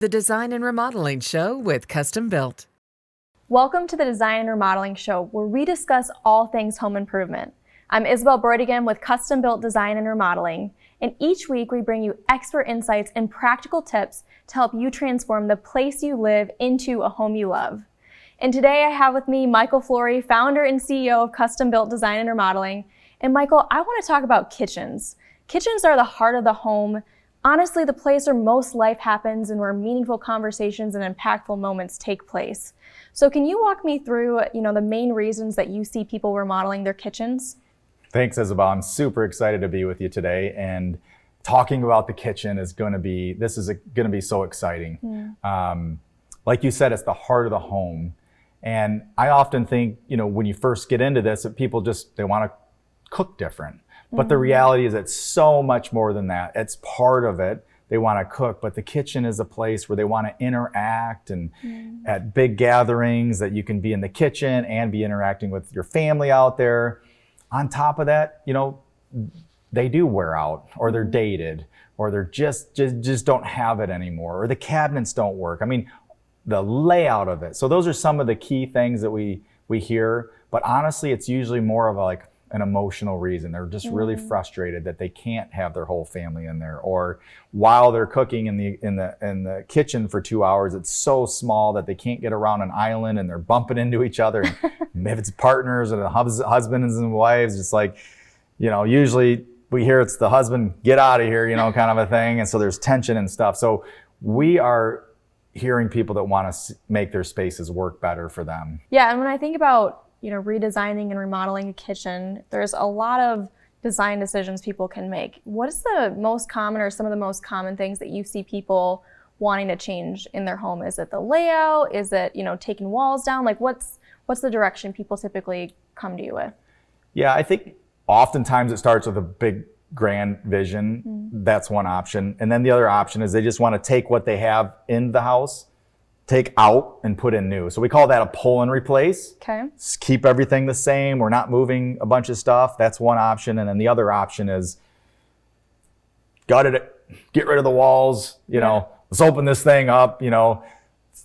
The Design and Remodeling Show with Custom Built. Welcome to the Design and Remodeling Show, where we discuss all things home improvement. I'm Isabel Broidigan with Custom Built Design and Remodeling, and each week we bring you expert insights and practical tips to help you transform the place you live into a home you love. And today I have with me Michael Flory, founder and CEO of Custom Built Design and Remodeling. And Michael, I want to talk about kitchens. Kitchens are the heart of the home. Honestly, the place where most life happens and where meaningful conversations and impactful moments take place. So can you walk me through, the main reasons that you see people remodeling their kitchens? Thanks, Isabel. I'm super excited to be with you today, and talking about the kitchen is going to be so exciting. Like you said, it's the heart of the home. And I often think, when you first get into this, that people they want to cook different. But the reality is it's so much more than that. It's part of it. They want to cook, but the kitchen is a place where they want to interact, and at big gatherings that you can be in the kitchen and be interacting with your family out there. On top of that, they do wear out, or they're dated, or they're just don't have it anymore, or the cabinets don't work. I mean, the layout of it. So those are some of the key things that we hear, but honestly, it's usually more of an emotional reason. They're just really frustrated that they can't have their whole family in there, or while they're cooking in the kitchen for 2 hours, it's so small that they can't get around an island and they're bumping into each other. And if it's partners or husbands and wives, it's usually we hear it's the husband, get out of here, kind of a thing. And so there's tension and stuff. So we are hearing people that want to make their spaces work better for them. Yeah, and when I think about redesigning and remodeling a kitchen, there's a lot of design decisions people can make. What is the most common, or some of the most common things that you see people wanting to change in their home? Is it the layout? Is it, taking walls down? What's the direction people typically come to you with? Yeah, I think oftentimes it starts with a big grand vision. That's one option. And then the other option is they just want to take what they have in the house, take out and put in new. So we call that a pull and replace. Okay. Just keep everything the same. We're not moving a bunch of stuff. That's one option. And then the other option is gutted it, get rid of the walls, let's open this thing up,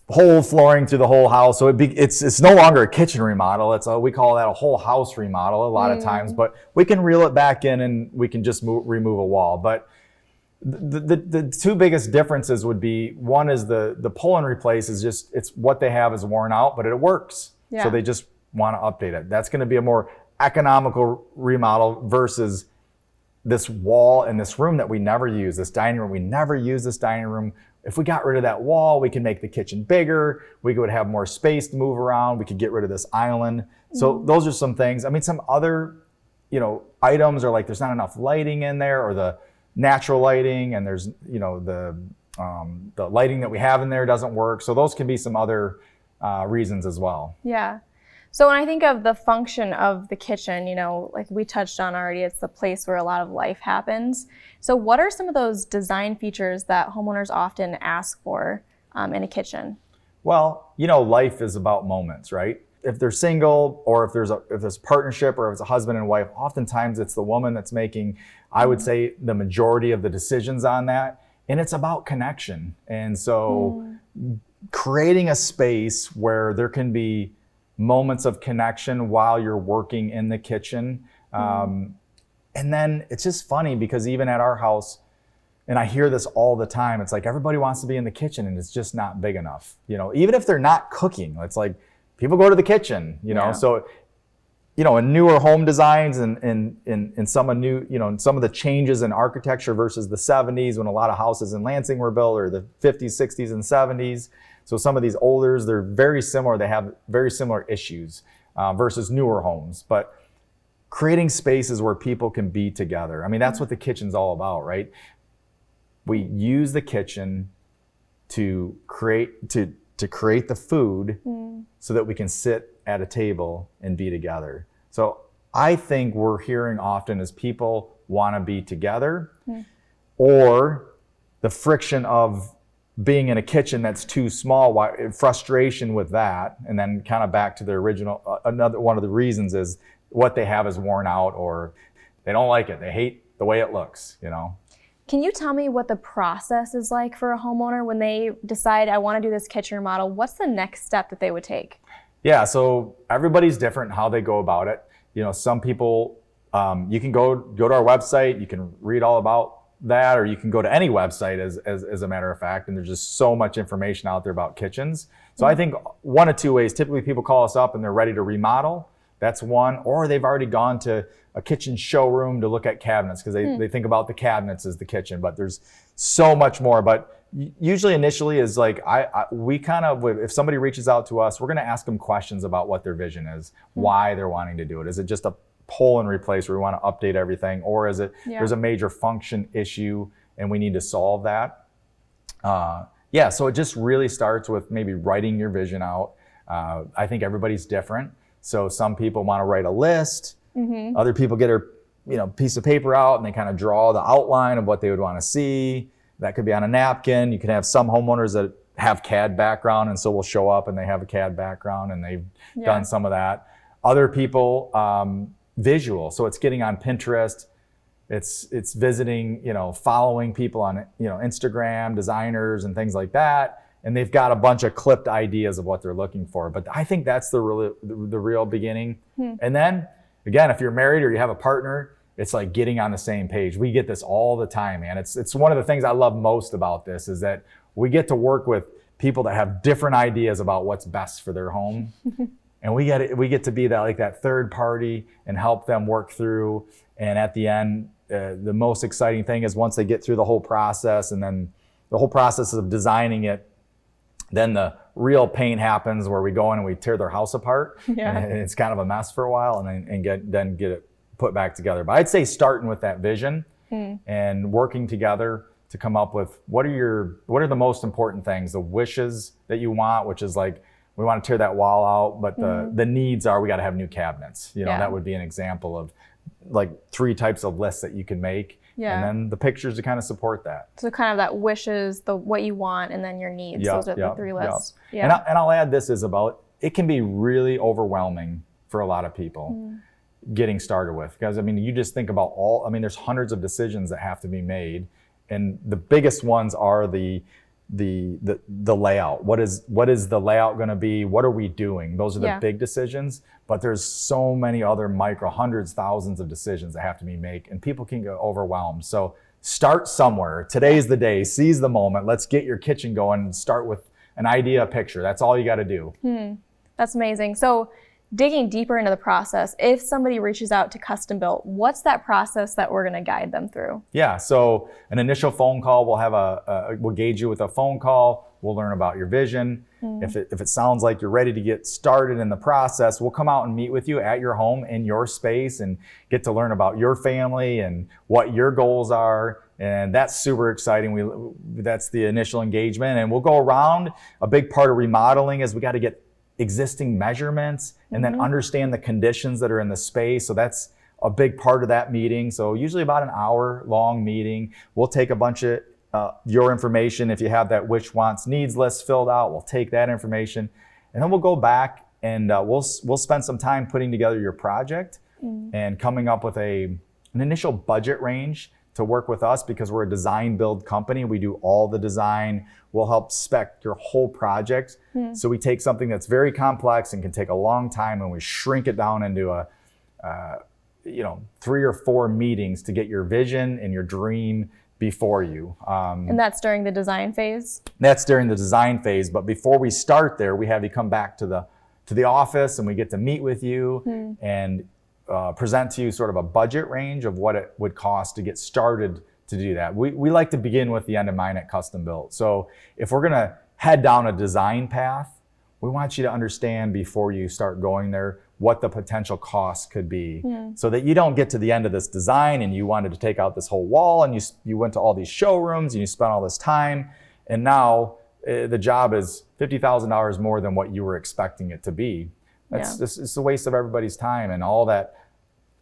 whole flooring through the whole house. So it's no longer a kitchen remodel. We call that a whole house remodel a lot of times, but we can reel it back in and we can just remove a wall. But the two biggest differences would be, one is the pull and replace is it's what they have is worn out, but it works. Yeah. So they just want to update it. That's going to be a more economical remodel versus this wall in this room that we never use, this dining room. We never use this dining room. If we got rid of that wall, we can make the kitchen bigger. We would have more space to move around. We could get rid of this island. So those are some things. I mean, some other, items are there's not enough lighting in there, or the natural lighting, and there's the lighting that we have in there doesn't work. So those can be some other reasons as well. Yeah. So when I think of the function of the kitchen, like we touched on already, it's the place where a lot of life happens. So what are some of those design features that homeowners often ask for in a kitchen? Well, life is about moments, right? If they're single, or if there's a partnership, or if it's a husband and wife, oftentimes it's the woman that's making, I would say, the majority of the decisions on that. And it's about connection. And so creating a space where there can be moments of connection while you're working in the kitchen. And then it's just funny because even at our house, and I hear this all the time, it's everybody wants to be in the kitchen and it's just not big enough. Even if they're not cooking, it's people go to the kitchen, So, in newer home designs and in some of some of the changes in architecture versus the 70s, when a lot of houses in Lansing were built, or the 50s, 60s, and 70s. So some of these olders, they're very similar. They have very similar issues versus newer homes. But creating spaces where people can be together. I mean, that's what the kitchen's all about, right? We use the kitchen to create the food so that we can sit at a table and be together. So I think we're hearing often is people want to be together, or the friction of being in a kitchen that's too small, frustration with that. And then kind of back to the original, another one of the reasons is what they have is worn out, or they don't like it. They hate the way it looks, Can you tell me what the process is like for a homeowner when they decide, I want to do this kitchen remodel? What's the next step that they would take? Yeah, so everybody's different in how they go about it. Some people, you can go to our website, you can read all about that, or you can go to any website as a matter of fact, and there's just so much information out there about kitchens. So I think one of two ways. Typically people call us up and they're ready to remodel. That's one, or they've already gone to a kitchen showroom to look at cabinets because they think about the cabinets as the kitchen, but there's so much more. But usually initially is like, we kind of, if somebody reaches out to us, we're going to ask them questions about what their vision is, why they're wanting to do it. Is it just a pull and replace where we want to update everything, or is it there's a major function issue and we need to solve that? So it just really starts with maybe writing your vision out. I think everybody's different. So some people want to write a list. Other people get a piece of paper out and they kind of draw the outline of what they would want to see. That could be on a napkin. You can have some homeowners that have CAD background, and so will show up and they have a CAD background and they've done some of that. Other people, visual. So it's getting on Pinterest. It's visiting, following people on, Instagram, designers and things like that. And they've got a bunch of clipped ideas of what they're looking for. But I think that's the real beginning. And then again, if you're married or you have a partner, it's like getting on the same page. We get this all the time, man. It's one of the things I love most about this is that we get to work with people that have different ideas about what's best for their home. And we get to be that third party and help them work through. And at the end, the most exciting thing is once they get through the whole process, and then the whole process of designing it, then the real pain happens where we go in and we tear their house apart. And it's kind of a mess for a while, and then get it put back together. But I'd say starting with that vision and working together to come up with what are the most important things, the wishes that you want, which is like, we want to tear that wall out, but the needs are, we got to have new cabinets. That would be an example of like 3 types of lists that you can make. And then the pictures to kind of support that. So kind of that wishes, what you want, and then your needs. Those are the 3 lists. And I'll add this is about, it can be really overwhelming for a lot of people getting started with. Because you just think about there's hundreds of decisions that have to be made. And the biggest ones are the layout. What is the layout going to be? What are we doing? Those are the big decisions, but there's so many other micro hundreds, thousands of decisions that have to be made, and people can get overwhelmed. So start somewhere. Today's the day. Seize the moment. Let's get your kitchen going and start with an idea, a picture. That's all you got to do. That's amazing. So digging deeper into the process, if somebody reaches out to Custom Built, what's that process that we're going to guide them through? Yeah, so an initial phone call, we'll gauge you with a phone call. We'll learn about your vision. If it sounds like you're ready to get started in the process, we'll come out and meet with you at your home in your space and get to learn about your family and what your goals are. And that's super exciting. That's the initial engagement. And we'll go around. A big part of remodeling is we got to get existing measurements and then understand the conditions that are in the space. So that's a big part of that meeting. So usually about an hour long meeting. We'll take a bunch of your information. If you have that wish, wants, needs list filled out, we'll take that information and then we'll go back and we'll spend some time putting together your project and coming up with an initial budget range to work with us, because we're a design build company. We do all the design. We'll help spec your whole project. So we take something that's very complex and can take a long time, and we shrink it down into 3 or 4 meetings to get your vision and your dream before you. And that's during the design phase? That's during the design phase. But before we start there, we have you come back to the office and we get to meet with you and present to you sort of a budget range of what it would cost to get started to do that. We like to begin with the end in mind at Custom Built. So if we're gonna head down a design path, we want you to understand before you start going there what the potential costs could be, so that you don't get to the end of this design and you wanted to take out this whole wall and you went to all these showrooms and you spent all this time, and now the job is $50,000 more than what you were expecting it to be. It's a waste of everybody's time and all that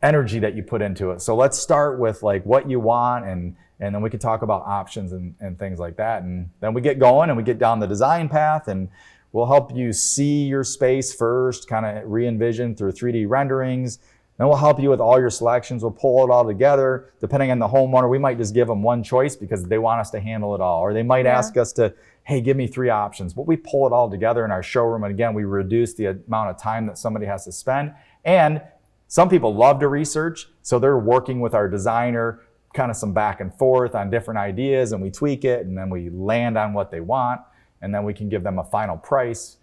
energy that you put into it. So let's start with like what you want, and then we can talk about options and things like that. And then we get going and we get down the design path, and we'll help you see your space first, kind of re-envision through 3D renderings, Then we'll help you with all your selections. We'll pull it all together. Depending on the homeowner, we might just give them one choice because they want us to handle it all. Or they might ask us to, hey, give me 3 options. But we pull it all together in our showroom. And again, we reduce the amount of time that somebody has to spend. And some people love to research. So they're working with our designer, kind of some back and forth on different ideas, and we tweak it, and then we land on what they want, and then we can give them a final price.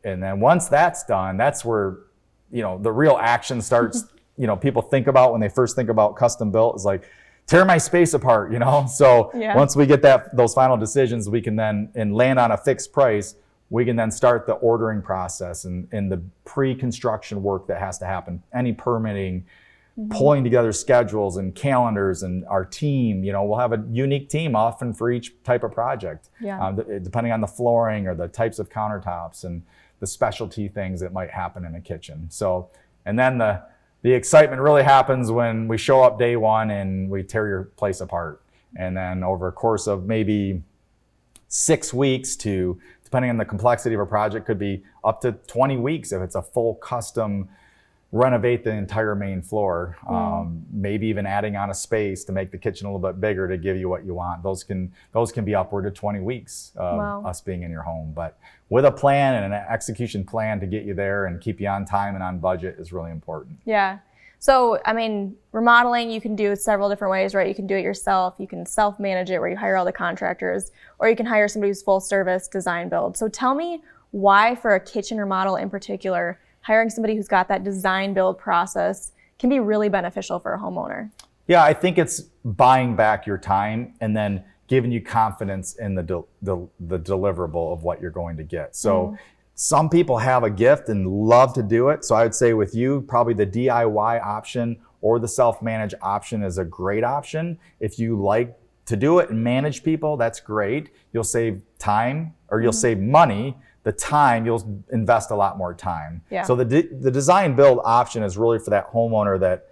And then once that's done, that's where, the real action starts. People think about when they first think about custom built is like, tear my space apart, So once we get those final decisions, we can then, and land on a fixed price, we can then start the ordering process and the pre-construction work that has to happen, any permitting, pulling together schedules and calendars, and our team, we'll have a unique team often for each type of project, depending on the flooring or the types of countertops and the specialty things that might happen in a kitchen. So, and then the excitement really happens when we show up day one and we tear your place apart. And then over a course of maybe 6 weeks to, depending on the complexity of a project, could be up to 20 weeks if it's a full custom renovate the entire main floor, maybe even adding on a space to make the kitchen a little bit bigger to give you what you want. Those can be upward to 20 weeks of us being in your home. But with a plan and an execution plan to get you there and keep you on time and on budget is really important. Yeah. So, remodeling, you can do it several different ways, right? You can do it yourself. You can self-manage it where you hire all the contractors, or you can hire somebody who's full service design build. So tell me why, for a kitchen remodel in particular, hiring somebody who's got that design build process can be really beneficial for a homeowner. Yeah, I think it's buying back your time and then giving you confidence in the deliverable of what you're going to get. So some people have a gift and love to do it. So I would say with you, probably the DIY option or the self-manage option is a great option. If you like to do it and manage people, that's great. You'll save time, or you'll save money. The time, you'll invest a lot more time. Yeah. So the design build option is really for that homeowner that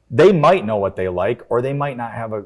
they might know what they like, or they might not have a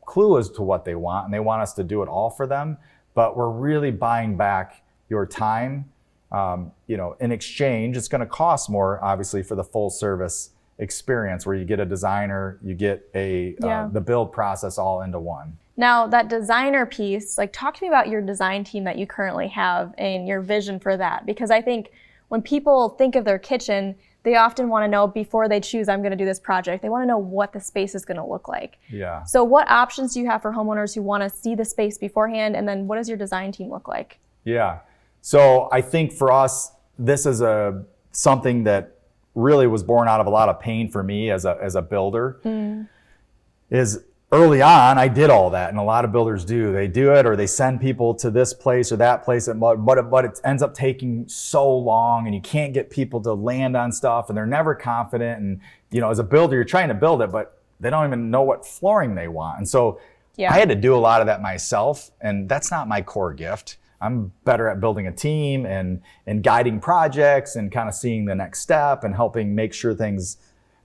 clue as to what they want, and they want us to do it all for them. But we're really buying back your time. In exchange, it's going to cost more, obviously, for the full service experience where you get a designer, you get the build process all into one. Now, that designer piece, talk to me about your design team that you currently have and your vision for that. Because I think when people think of their kitchen, they often want to know before they choose, I'm going to do this project, they want to know what the space is going to look like. Yeah. So what options do you have for homeowners who want to see the space beforehand? And then what does your design team look like? Yeah. So I think for us, this is something that really was born out of a lot of pain for me as a builder. Is early on, I did all that, and a lot of builders do. They do it, or they send people to this place or that place, but it ends up taking so long, and you can't get people to land on stuff, and they're never confident. And as a builder, you're trying to build it, but they don't even know what flooring they want. And so I had to do a lot of that myself, and that's not my core gift. I'm better at building a team and guiding projects and kind of seeing the next step and helping make sure things.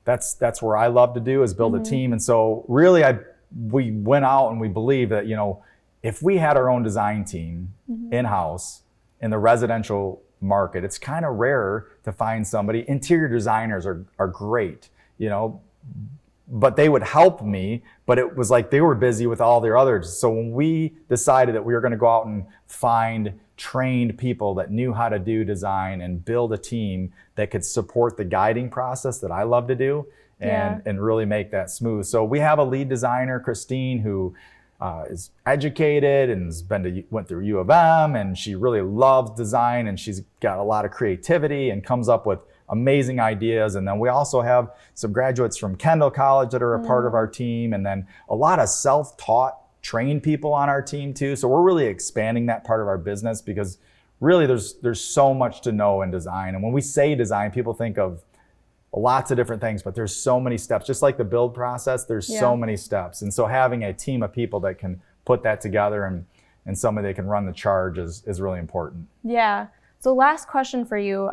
That's where I love to do, is build a team. And so really we went out and we believe that, if we had our own design team in-house in the residential market, it's kind of rare to find somebody. Interior designers are great, but they would help me, but it was like they were busy with all their others. So when we decided that we were going to go out and find trained people that knew how to do design and build a team that could support the guiding process that I love to do and really make that smooth. So we have a lead designer, Christine, who is educated and went through U of M, and she really loves design, and she's got a lot of creativity and comes up with amazing ideas. And then we also have some graduates from Kendall College that are a part of our team, and then a lot of self-taught trained people on our team too. So we're really expanding that part of our business, because really there's so much to know in design. And when we say design, people think of lots of different things, but there's so many steps. Just like the build process, there's so many steps. And so having a team of people that can put that together and somebody that can run the charge is really important. Yeah. So last question for you.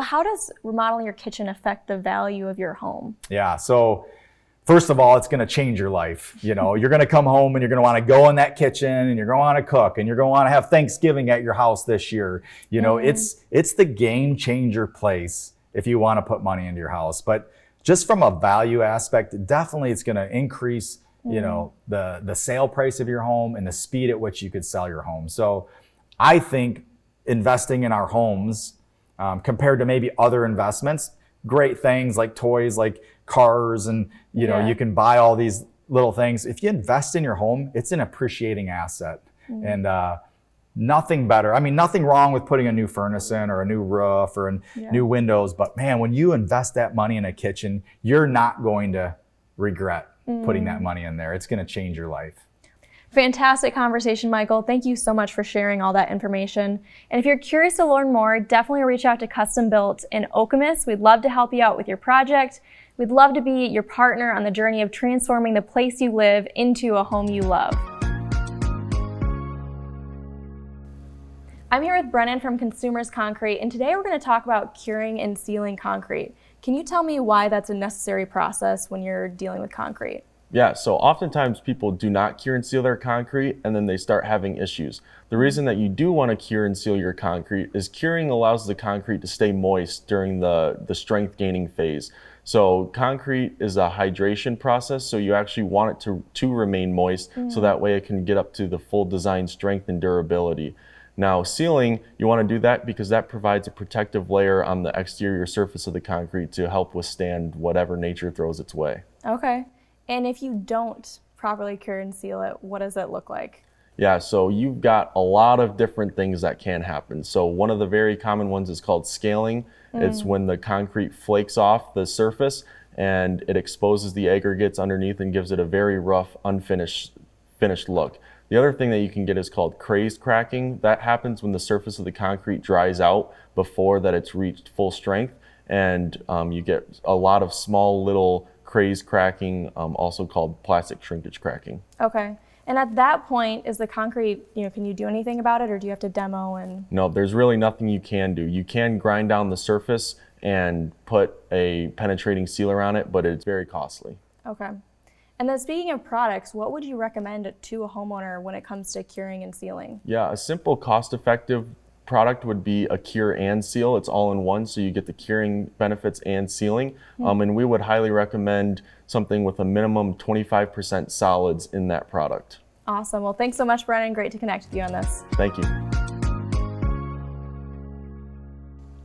How does remodeling your kitchen affect the value of your home? Yeah. So first of all, it's going to change your life. You're going to come home and you're going to want to go in that kitchen, and you're going to want to cook, and you're going to want to have Thanksgiving at your house this year. It's the game changer place if you want to put money into your house. But just from a value aspect, definitely it's going to increase, you know, the sale price of your home and the speed at which you could sell your home. So I think investing in our homes compared to maybe other investments, great things like toys, like cars, and you know, you can buy all these little things. If you invest in your home, it's an appreciating asset. And nothing better. I mean, nothing wrong with putting a new furnace in or a new roof or new windows, but man, when you invest that money in a kitchen, you're not going to regret putting that money in there. It's going to change your life. Fantastic conversation, Michael. Thank you so much for sharing all that information. And if you're curious to learn more, definitely reach out to Custom Built in Okemos. We'd love to help you out with your project. We'd love to be your partner on the journey of transforming the place you live into a home you love. I'm here with Brennan from Consumers Concrete, and today we're going to talk about curing and sealing concrete. Can you tell me why that's a necessary process when you're dealing with concrete? Yeah, so oftentimes people do not cure and seal their concrete and then they start having issues. The reason that you do want to cure and seal your concrete is curing allows the concrete to stay moist during the strength gaining phase. So concrete is a hydration process, so you actually want it to remain moist so that way it can get up to the full design strength and durability. Now sealing, you want to do that because that provides a protective layer on the exterior surface of the concrete to help withstand whatever nature throws its way. Okay. And if you don't properly cure and seal it, what does it look like? Yeah, so you've got a lot of different things that can happen. So one of the very common ones is called scaling. It's when the concrete flakes off the surface and it exposes the aggregates underneath and gives it a very rough, finished look. The other thing that you can get is called crazed cracking. That happens when the surface of the concrete dries out before that it's reached full strength, and you get a lot of small little crazed cracking, also called plastic shrinkage cracking. Okay. And at that point, is the concrete, can you do anything about it, or do you have to demo and? No, there's really nothing you can do. You can grind down the surface and put a penetrating sealer on it, but it's very costly. Okay. And then speaking of products, what would you recommend to a homeowner when it comes to curing and sealing? Yeah, a simple cost-effective product would be a cure and seal. It's all in one, so you get the curing benefits and sealing. And we would highly recommend something with a minimum 25% solids in that product. Awesome. Well, thanks so much, Brennan. Great to connect with you on this. Thank you.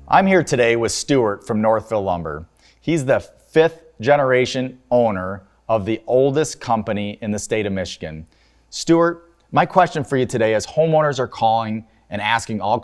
I'm here today with Stuart from Northville Lumber. He's the 5th generation owner of the oldest company in the state of Michigan. Stuart, my question for you today is homeowners are calling and asking all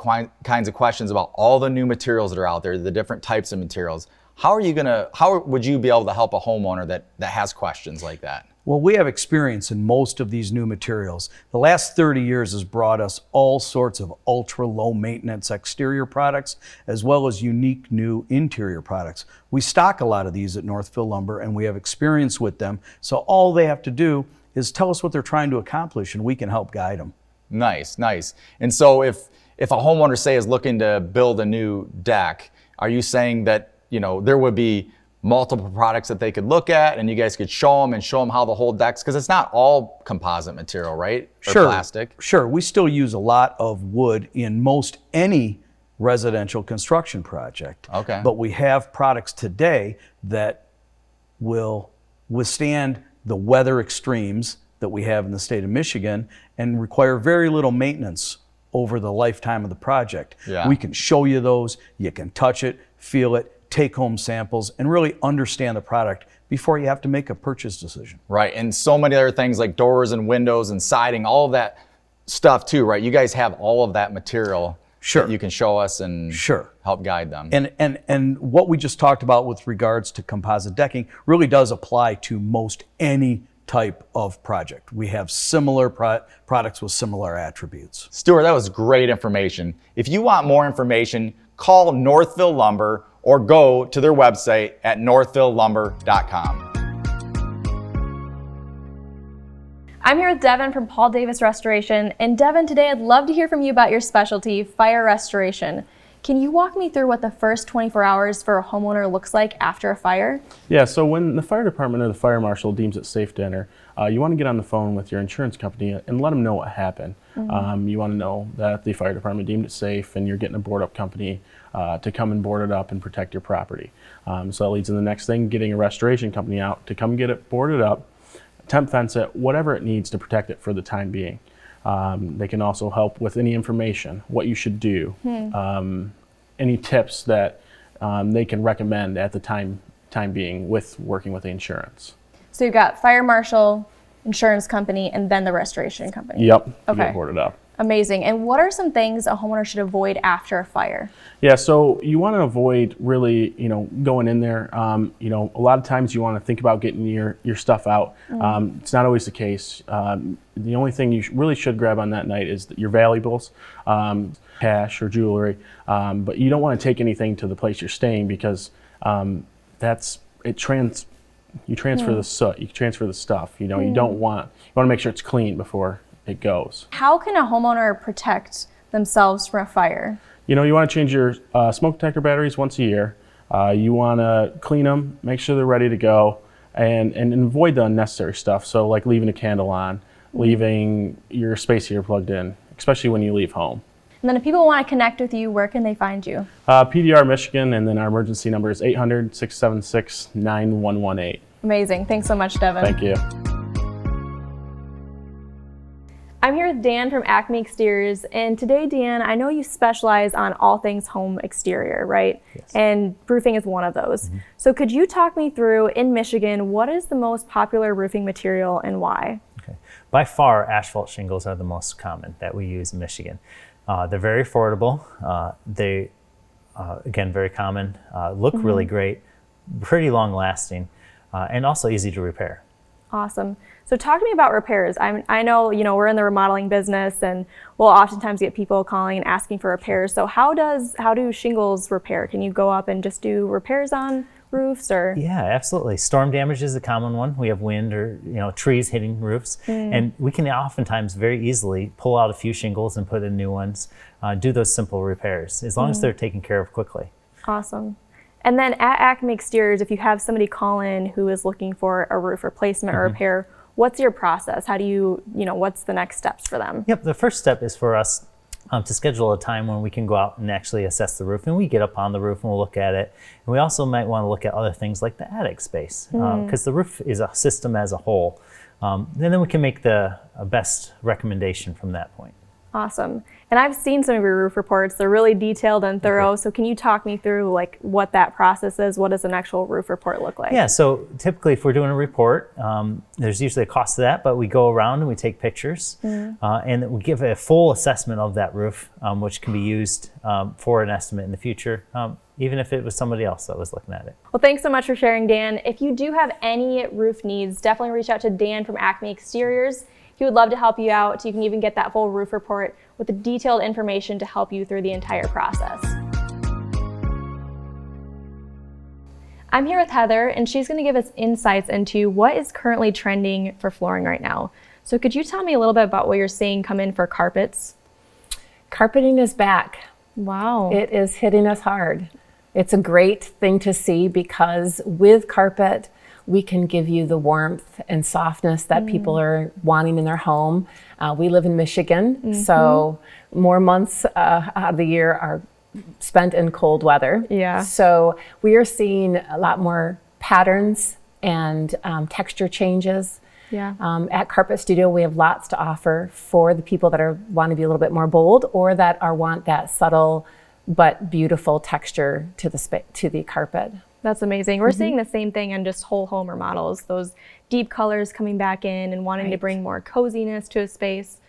kinds of questions about all the new materials that are out there, the different types of materials. How would you be able to help a homeowner that has questions like that? Well, we have experience in most of these new materials. The last 30 years has brought us all sorts of ultra low maintenance exterior products, as well as unique new interior products. We stock a lot of these at Northville Lumber and we have experience with them. So all they have to do is tell us what they're trying to accomplish and we can help guide them. Nice, nice. And so if a homeowner, say, is looking to build a new deck, are you saying that, there would be multiple products that they could look at and you guys could show them how the whole deck's, because it's not all composite material, right? Or sure, plastic. Sure. We still use a lot of wood in most any residential construction project. Okay. But we have products today that will withstand the weather extremes that we have in the state of Michigan and require very little maintenance over the lifetime of the project. Yeah. We can show you those, you can touch it, feel it, take home samples, and really understand the product before you have to make a purchase decision. Right, and so many other things like doors and windows and siding, all of that stuff too, right? You guys have all of that material that you can show us and help guide them. And what we just talked about with regards to composite decking really does apply to most any type of project. We have similar products with similar attributes. Stuart, that was great information. If you want more information, call Northville Lumber or go to their website at northvillelumber.com. I'm here with Devin from Paul Davis Restoration. And Devin, today I'd love to hear from you about your specialty, fire restoration. Can you walk me through what the first 24 hours for a homeowner looks like after a fire? Yeah, so when the fire department or the fire marshal deems it safe to enter, you want to get on the phone with your insurance company and let them know what happened. You want to know that the fire department deemed it safe and you're getting a board up company to come and board it up and protect your property. So that leads to the next thing, getting a restoration company out to come get it boarded up, temp fence it, whatever it needs to protect it for the time being. They can also help with any information, what you should do, any tips that they can recommend at the time being with working with the insurance. So you've got fire marshal, insurance company, and then the restoration company. Yep, Okay. get boarded up. Amazing. And what are some things a homeowner should avoid after a fire? Yeah, so you want to avoid really, going in there. A lot of times you want to think about getting your stuff out. It's not always the case. The only thing you really should grab on that night is your valuables, cash or jewelry. But you don't want to take anything to the place you're staying because you transfer the soot, you transfer the stuff. You want to make sure it's clean before it goes. How can a homeowner protect themselves from a fire? You want to change your smoke detector batteries once a year. You want to clean them, make sure they're ready to go, and avoid the unnecessary stuff. So like leaving a candle on, leaving your space heater plugged in, especially when you leave home. And then if people want to connect with you, where can they find you? PDR Michigan, and then our emergency number is 800-676-9118. Amazing. Thanks so much, Devin. Thank you. I'm here with Dan from Acme Exteriors, and today, Dan, I know you specialize on all things home exterior, right? Yes. And roofing is one of those. So could you talk me through, in Michigan, what is the most popular roofing material and why? Okay. By far, asphalt shingles are the most common that we use in Michigan. They're very affordable. They, again, very common, look really great, pretty long lasting, and also easy to repair. Awesome. So talk to me about repairs. I know, we're in the remodeling business, and we'll oftentimes get people calling and asking for repairs. So how do shingles repair? Can you go up and just do repairs on roofs, or? Yeah, absolutely. Storm damage is a common one. We have wind or trees hitting roofs, and we can oftentimes very easily pull out a few shingles and put in new ones. Do those simple repairs as long as they're taken care of quickly. Awesome. And then at Acme Exteriors, if you have somebody call in who is looking for a roof replacement or repair, what's your process? How do you, what's the next steps for them? Yep, the first step is for us to schedule a time when we can go out and actually assess the roof. And we get up on the roof and we'll look at it. And we also might want to look at other things like the attic space, because the roof is a system as a whole. And then we can make the best recommendation from that point. Awesome. And I've seen some of your roof reports. They're really detailed and thorough. So can you talk me through what that process is? What does an actual roof report look like? Yeah, so typically if we're doing a report, there's usually a cost to that, but we go around and we take pictures and we give a full assessment of that roof, which can be used for an estimate in the future, even if it was somebody else that was looking at it. Well, thanks so much for sharing, Dan. If you do have any roof needs, definitely reach out to Dan from Acme Exteriors. He would love to help you out. You can even get that full roof report with the detailed information to help you through the entire process. I'm here with Heather, and she's going to give us insights into what is currently trending for flooring right now. So could you tell me a little bit about what you're seeing come in for carpets? Carpeting is back. Wow. It is hitting us hard. It's a great thing to see because with carpet, we can give you the warmth and softness that people are wanting in their home. We live in Michigan, so more months out of the year are spent in cold weather. Yeah. So we are seeing a lot more patterns and texture changes. Yeah. At Carpet Studio, we have lots to offer for the people that want to be a little bit more bold or that want that subtle but beautiful texture to the carpet. That's amazing. We're seeing the same thing in just whole home remodels, those deep colors coming back in and wanting to bring more coziness to a space.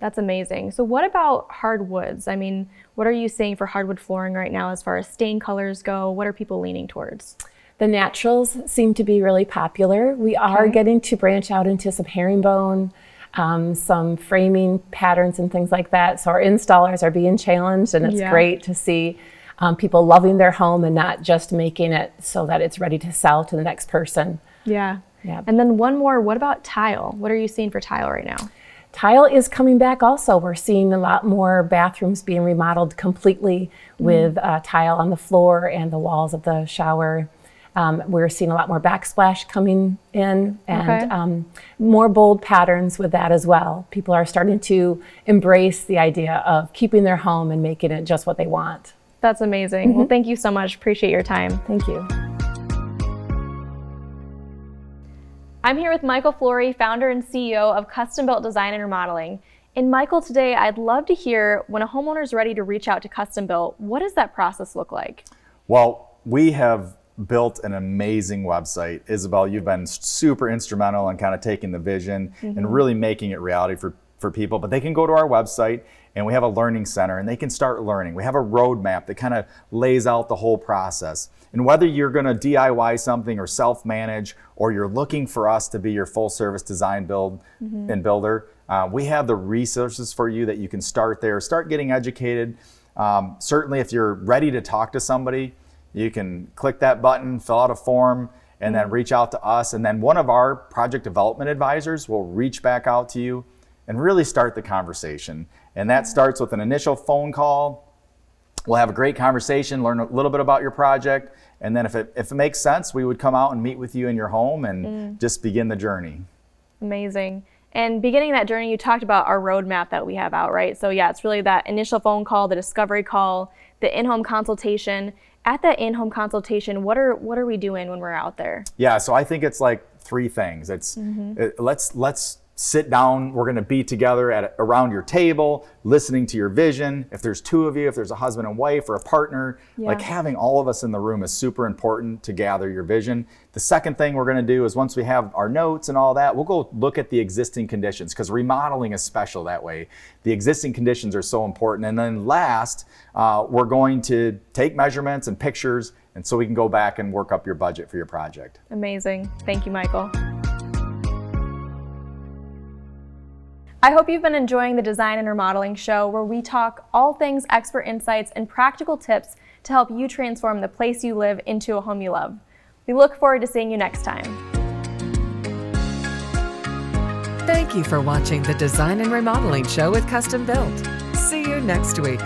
That's amazing. So what about hardwoods? I mean, what are you seeing for hardwood flooring right now as far as stain colors go? What are people leaning towards? The naturals seem to be really popular. We are getting to branch out into some herringbone, some framing patterns and things like that. So our installers are being challenged, and it's great to see people loving their home and not just making it so that it's ready to sell to the next person. Yeah. Yeah. And then one more, what about tile? What are you seeing for tile right now? Tile is coming back also. We're seeing a lot more bathrooms being remodeled completely with tile on the floor and the walls of the shower. We're seeing a lot more backsplash coming in, and Okay. more bold patterns with that as well. People are starting to embrace the idea of keeping their home and making it just what they want. That's amazing. Well, thank you so much. Appreciate your time. Thank you. I'm here with Michael Flory, founder and CEO of Custom Built Design and Remodeling. And Michael, today I'd love to hear, when a homeowner is ready to reach out to Custom Built, what does that process look like? Well, we have built an amazing website. Isabel, you've been super instrumental in kind of taking the vision and really making it reality for people. But they can go to our website, and we have a learning center, and they can start learning. We have a roadmap that kind of lays out the whole process. And whether you're going to DIY something or self-manage, or you're looking for us to be your full-service design, build, and builder, we have the resources for you that you can start there, start getting educated. Certainly, if you're ready to talk to somebody, you can click that button, fill out a form, and then reach out to us. And then one of our project development advisors will reach back out to you and really start the conversation. And that starts with an initial phone call. We'll have a great conversation, learn a little bit about your project, and then if it makes sense, we would come out and meet with you in your home and just begin the journey. Amazing. And beginning that journey, you talked about our roadmap that we have out, right? So yeah, it's really that initial phone call, the discovery call, the in-home consultation. At that in-home consultation, what are we doing when we're out there? Yeah, so I think it's like three things. It's let's sit down. We're going to be together around your table, listening to your vision. If there's two of you, if there's a husband and wife or a partner, like having all of us in the room is super important to gather your vision. The second thing we're going to do is, once we have our notes and all that, we'll go look at the existing conditions, because remodeling is special that way. The existing conditions are so important. And then last, we're going to take measurements and pictures, and so we can go back and work up your budget for your project. Amazing. Thank you, Michael. I hope you've been enjoying the Design and Remodeling Show, where we talk all things expert insights and practical tips to help you transform the place you live into a home you love. We look forward to seeing you next time. Thank you for watching the Design and Remodeling Show with Custom Built. See you next week.